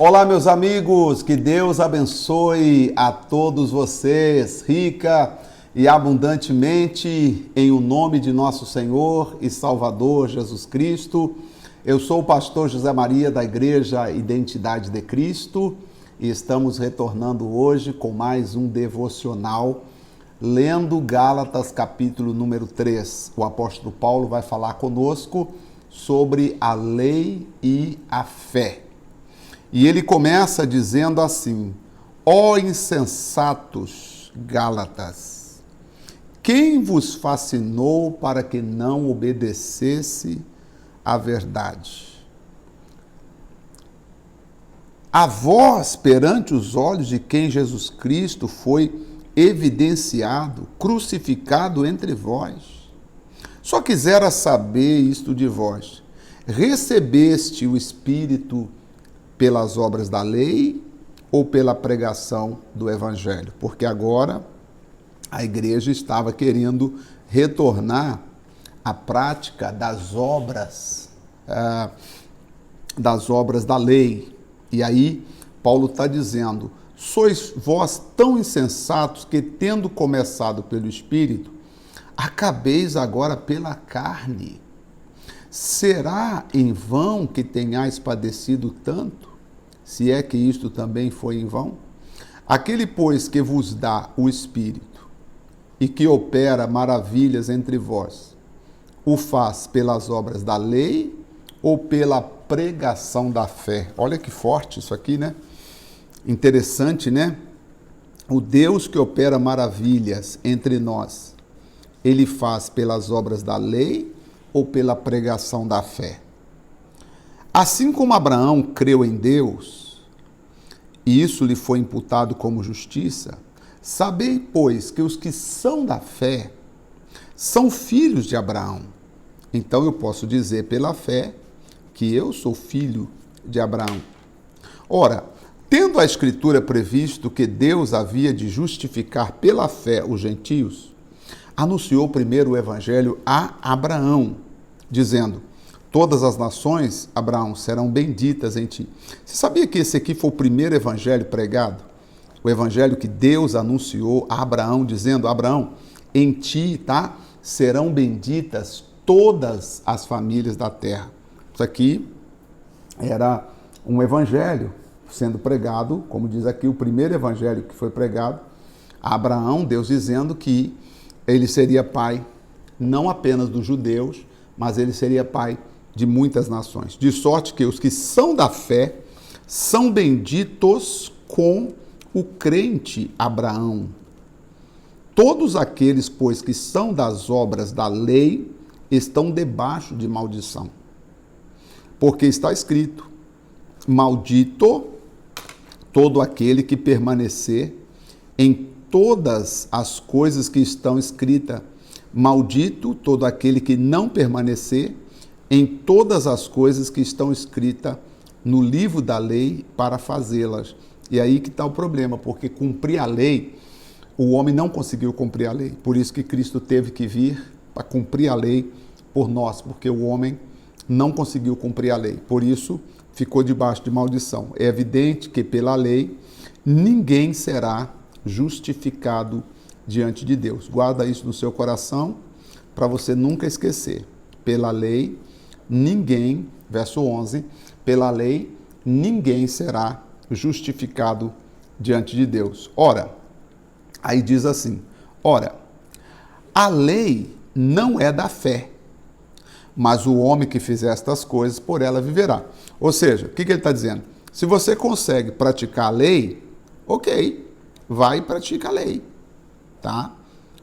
Olá, meus amigos, que Deus abençoe a todos vocês, rica e abundantemente, em o nome de nosso Senhor e Salvador Jesus Cristo. Eu sou o pastor José Maria da Igreja Identidade de Cristo e estamos retornando hoje com mais um devocional, lendo Gálatas capítulo número 3. O apóstolo Paulo vai falar conosco sobre a lei e a fé. E ele começa dizendo assim: ó insensatos Gálatas, quem vos fascinou para que não obedecesse à verdade? A vós, perante os olhos de quem Jesus Cristo foi evidenciado, crucificado entre vós. Só quisera saber isto de vós: recebeste o Espírito pelas obras da lei ou pela pregação do Evangelho? Porque agora a igreja estava querendo retornar à prática das obras da lei. E aí Paulo está dizendo: sois vós tão insensatos que, tendo começado pelo Espírito, acabeis agora pela carne. Será em vão que tenhais padecido tanto? Se é que isto também foi em vão? Aquele, pois, que vos dá o Espírito e que opera maravilhas entre vós, o faz pelas obras da lei ou pela pregação da fé? Olha que forte isso aqui, né? Interessante, né? O Deus que opera maravilhas entre nós, ele faz pelas obras da lei ou pela pregação da fé? Assim como Abraão creu em Deus, e isso lhe foi imputado como justiça, sabei, pois, que os que são da fé são filhos de Abraão. Então eu posso dizer pela fé que eu sou filho de Abraão. Ora, tendo a Escritura previsto que Deus havia de justificar pela fé os gentios, anunciou primeiro o Evangelho a Abraão, dizendo: todas as nações, Abraão, serão benditas em ti. Você sabia que esse aqui foi o primeiro evangelho pregado? O evangelho que Deus anunciou a Abraão, dizendo: Abraão, em ti, tá, serão benditas todas as famílias da terra. Isso aqui era um evangelho sendo pregado, como diz aqui, o primeiro evangelho que foi pregado a Abraão, Deus dizendo que ele seria pai não apenas dos judeus, mas ele seria pai de muitas nações, de sorte que os que são da fé são benditos com o crente Abraão. Todos aqueles, pois, que são das obras da lei, estão debaixo de maldição. Porque está escrito: maldito todo aquele que permanecer em todas as coisas que estão escritas, maldito todo aquele que não permanecer em todas as coisas que estão escritas no livro da lei para fazê-las. E aí que está o problema, porque cumprir a lei, o homem não conseguiu cumprir a lei. Por isso que Cristo teve que vir para cumprir a lei por nós, porque o homem não conseguiu cumprir a lei. Por isso ficou debaixo de maldição. É evidente que pela lei ninguém será justificado diante de Deus. Guarda isso no seu coração para você nunca esquecer. Pela lei ninguém, verso 11, pela lei ninguém será justificado diante de Deus. Ora, aí diz assim: ora, a lei não é da fé, mas o homem que fizer estas coisas, por ela viverá. Ou seja, o que ele está dizendo? Se você consegue praticar a lei, ok, vai e pratica a lei, tá?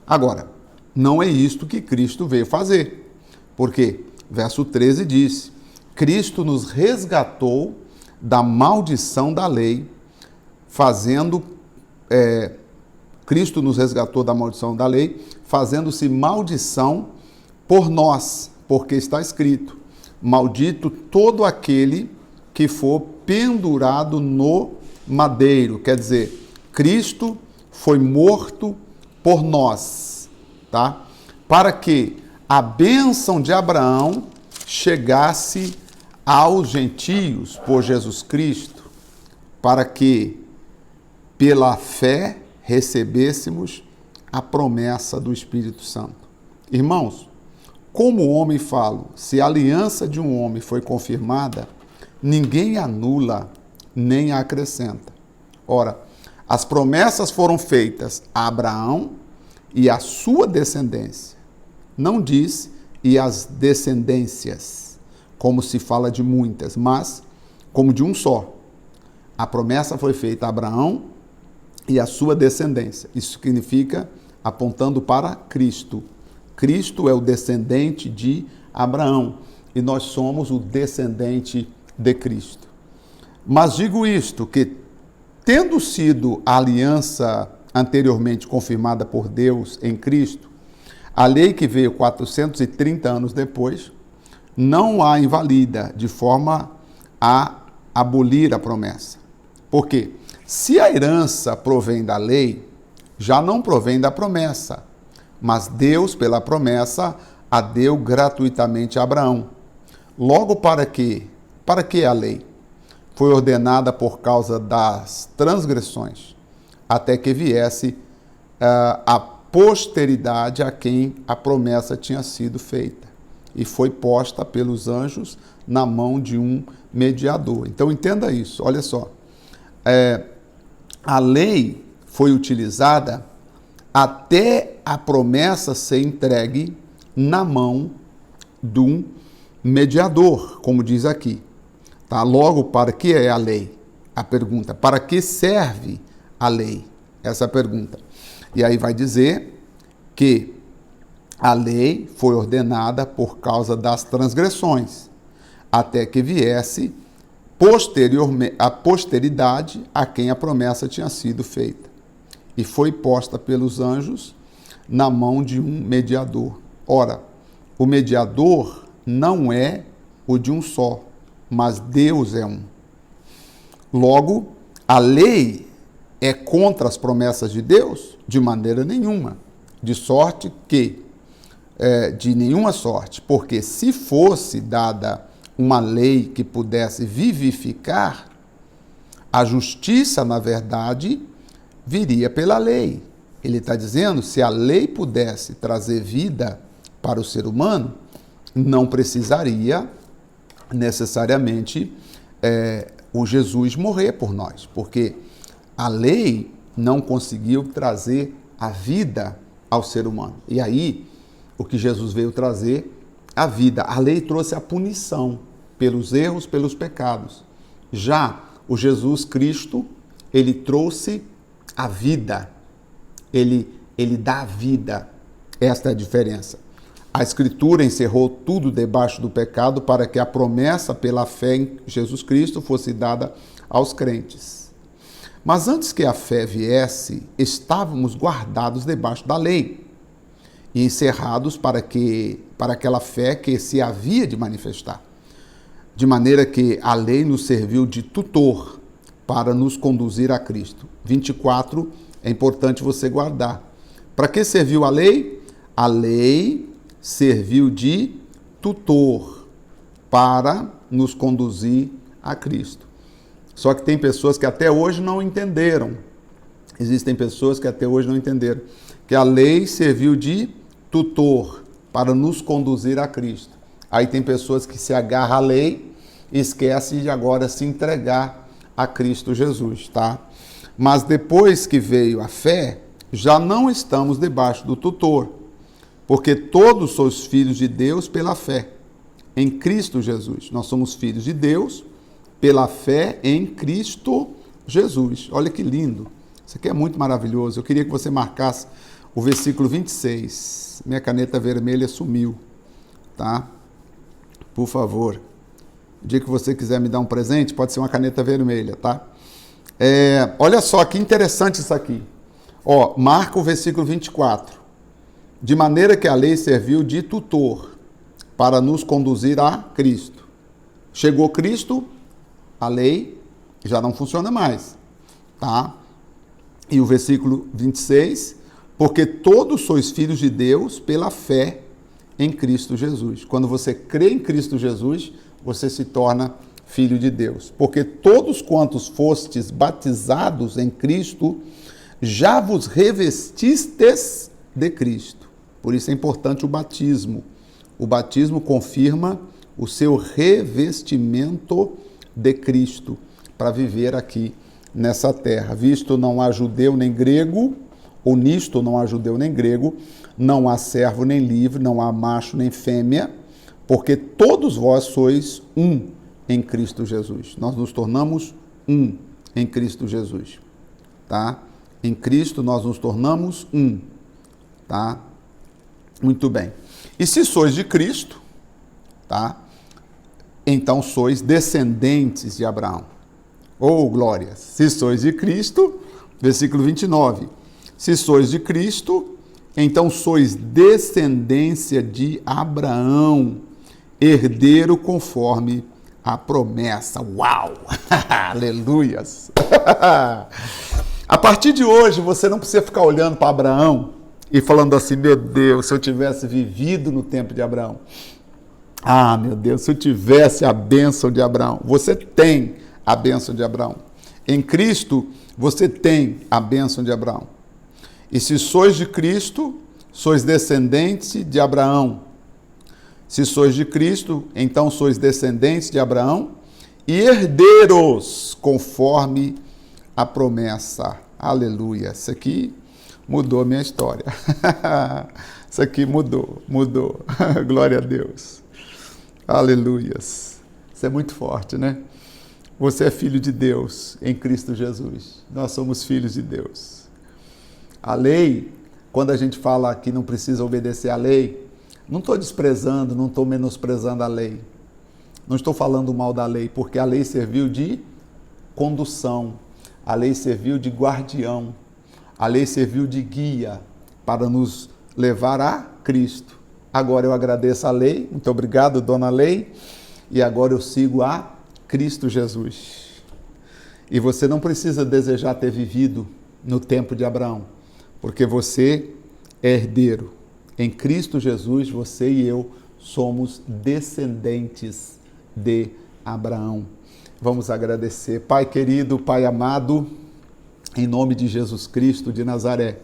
Agora, não é isto que Cristo veio fazer. Por quê? Verso 13 diz: Cristo nos resgatou da maldição da lei, Cristo nos resgatou da maldição da lei, fazendo-se maldição por nós, porque está escrito: maldito todo aquele que for pendurado no madeiro. Quer dizer, Cristo foi morto por nós, tá? Para que a bênção de Abraão chegasse aos gentios por Jesus Cristo. para que pela fé recebêssemos a promessa do Espírito Santo. Irmãos, como o homem fala, se a aliança de um homem foi confirmada, ninguém anula nem a acrescenta. Ora, as promessas foram feitas a Abraão e a sua descendência. Não diz e as descendências, como se fala de muitas, mas como de um só. A promessa foi feita a Abraão e a sua descendência. Isso significa apontando para Cristo. Cristo é o descendente de Abraão e nós somos o descendente de Cristo. Mas digo isto, que tendo sido a aliança anteriormente confirmada por Deus em Cristo, a lei que veio 430 anos depois não a invalida de forma a abolir a promessa. Por quê? Se a herança provém da lei, já não provém da promessa, mas Deus, pela promessa, a deu gratuitamente a Abraão. Logo, para quê? Para que a lei? Foi ordenada por causa das transgressões, até que viesse a posteridade a quem a promessa tinha sido feita, e foi posta pelos anjos na mão de um mediador. Então, entenda isso, olha só. A lei foi utilizada até a promessa ser entregue na mão de um mediador, como diz aqui. Tá? Logo, para que é a lei? A pergunta, para que serve a lei? Essa é a pergunta. E aí vai dizer que a lei foi ordenada por causa das transgressões, até que viesse posteriormente a posteridade a quem a promessa tinha sido feita, e foi posta pelos anjos na mão de um mediador. Ora, o mediador não é o de um só, mas Deus é um. Logo, a lei é contra as promessas de Deus? De maneira nenhuma. De sorte que, de nenhuma sorte, porque se fosse dada uma lei que pudesse vivificar, a justiça, na verdade, viria pela lei. Ele está dizendo, se a lei pudesse trazer vida para o ser humano, não precisaria necessariamente o Jesus morrer por nós, porque a lei não conseguiu trazer a vida ao ser humano. E aí, o que Jesus veio trazer? A vida. A lei trouxe a punição pelos erros, pelos pecados. Já o Jesus Cristo, ele trouxe a vida. Ele dá a vida. Esta é a diferença. A Escritura encerrou tudo debaixo do pecado para que a promessa pela fé em Jesus Cristo fosse dada aos crentes. Mas antes que a fé viesse, estávamos guardados debaixo da lei e encerrados para aquela fé que se havia de manifestar. De maneira que a lei nos serviu de tutor para nos conduzir a Cristo. 24, é importante você guardar. Para que serviu a lei? A lei serviu de tutor para nos conduzir a Cristo. Só que tem pessoas que até hoje não entenderam. Existem pessoas que até hoje não entenderam que a lei serviu de tutor para nos conduzir a Cristo. Aí tem pessoas que se agarram à lei e esquecem de agora se entregar a Cristo Jesus, tá? Mas depois que veio a fé, já não estamos debaixo do tutor, porque todos sois filhos de Deus pela fé em Cristo Jesus. Nós somos filhos de Deus pela fé em Cristo Jesus. Olha que lindo. Isso aqui é muito maravilhoso. Eu queria que você marcasse o versículo 26. Minha caneta vermelha sumiu, tá? Por favor. O dia que você quiser me dar um presente, pode ser uma caneta vermelha, tá? Olha só, que interessante isso aqui. Marca o versículo 24. De maneira que a lei serviu de tutor para nos conduzir a Cristo. Chegou Cristo, a lei já não funciona mais, tá? E o versículo 26, porque todos sois filhos de Deus pela fé em Cristo Jesus. Quando você crê em Cristo Jesus, você se torna filho de Deus. Porque todos quantos fostes batizados em Cristo, já vos revestistes de Cristo. Por isso é importante o batismo. O batismo confirma o seu revestimento de Cristo para viver aqui nessa terra. Visto não há judeu nem grego, ou nisto não há judeu nem grego, não há servo nem livre, não há macho nem fêmea, porque todos vós sois um em Cristo Jesus. Nós nos tornamos um em Cristo Jesus, tá? Em Cristo nós nos tornamos um, tá? Muito bem. E se sois de Cristo, tá? Então sois descendentes de Abraão. Oh, glória! Se sois de Cristo, versículo 29. Se sois de Cristo, então sois descendência de Abraão, herdeiro conforme a promessa. Uau! Aleluias! A partir de hoje, você não precisa ficar olhando para Abraão e falando assim, meu Deus, se eu tivesse vivido no tempo de Abraão. Ah, meu Deus, se eu tivesse a bênção de Abraão. Você tem a bênção de Abraão. Em Cristo, você tem a bênção de Abraão. E se sois de Cristo, sois descendentes de Abraão. Se sois de Cristo, então sois descendentes de Abraão e herdeiros conforme a promessa. Aleluia. Isso aqui mudou a minha história. Isso aqui mudou. Glória a Deus. Aleluias. Isso é muito forte, né? Você é filho de Deus em Cristo Jesus. Nós somos filhos de Deus. A lei, quando a gente fala que não precisa obedecer à lei, não estou desprezando, não estou menosprezando a lei. Não estou falando mal da lei, porque a lei serviu de condução, a lei serviu de guardião, a lei serviu de guia para nos levar a Cristo. Agora eu agradeço a lei, muito obrigado, dona Lei, e agora eu sigo a Cristo Jesus. E você não precisa desejar ter vivido no tempo de Abraão, porque você é herdeiro. Em Cristo Jesus, você e eu somos descendentes de Abraão. Vamos agradecer. Pai querido, Pai amado, em nome de Jesus Cristo de Nazaré,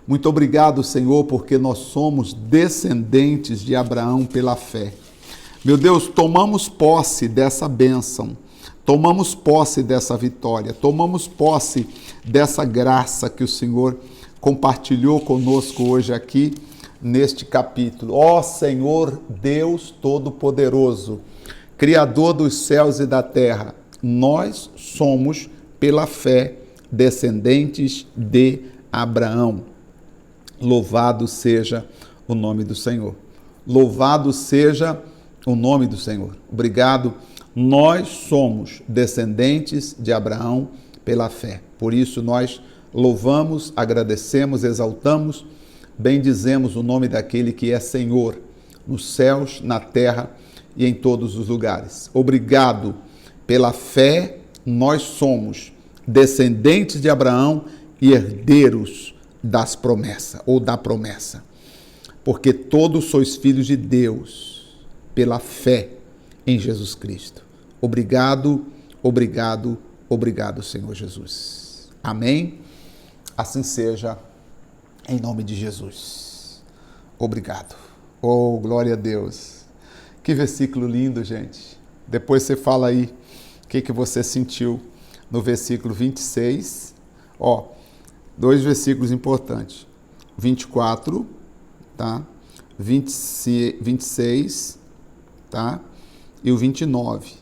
muito obrigado, Senhor, porque nós somos descendentes de Abraão pela fé. Meu Deus, tomamos posse dessa bênção, tomamos posse dessa vitória, tomamos posse dessa graça que o Senhor compartilhou conosco hoje aqui neste capítulo. Ó Senhor Deus Todo-Poderoso, Criador dos céus e da terra, nós somos, pela fé, descendentes de Abraão. Louvado seja o nome do Senhor. Louvado seja o nome do Senhor. Obrigado. Nós somos descendentes de Abraão pela fé. Por isso nós louvamos, agradecemos, exaltamos, bendizemos o nome daquele que é Senhor nos céus, na terra e em todos os lugares. Obrigado. Pela fé nós somos descendentes de Abraão e herdeiros das promessas, ou da promessa. Porque todos sois filhos de Deus pela fé em Jesus Cristo. Obrigado, obrigado, obrigado, Senhor Jesus. Amém? Assim seja, em nome de Jesus. Obrigado. Oh, glória a Deus. Que versículo lindo, gente. Depois você fala aí o que você sentiu no versículo 26. Ó, dois versículos importantes. 24, tá? 26, tá? E o 29.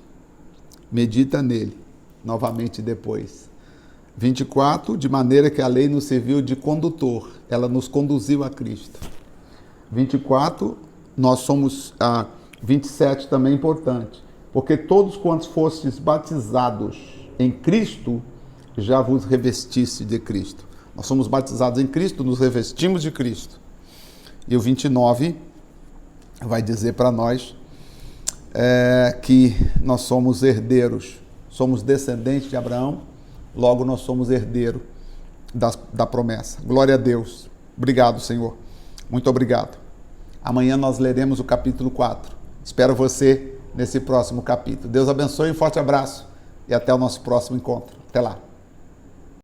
Medita nele novamente depois. 24, de maneira que a lei nos serviu de condutor, ela nos conduziu a Cristo. 24, nós somos, 27 também é importante, porque todos quantos fostes batizados em Cristo, já vos revestiste de Cristo. Nós somos batizados em Cristo, nos revestimos de Cristo. E o 29 vai dizer para nós que nós somos herdeiros, somos descendentes de Abraão, logo nós somos herdeiros da promessa. Glória a Deus. Obrigado, Senhor. Muito obrigado. Amanhã nós leremos o capítulo 4. Espero você nesse próximo capítulo. Deus abençoe, um forte abraço e até o nosso próximo encontro. Até lá.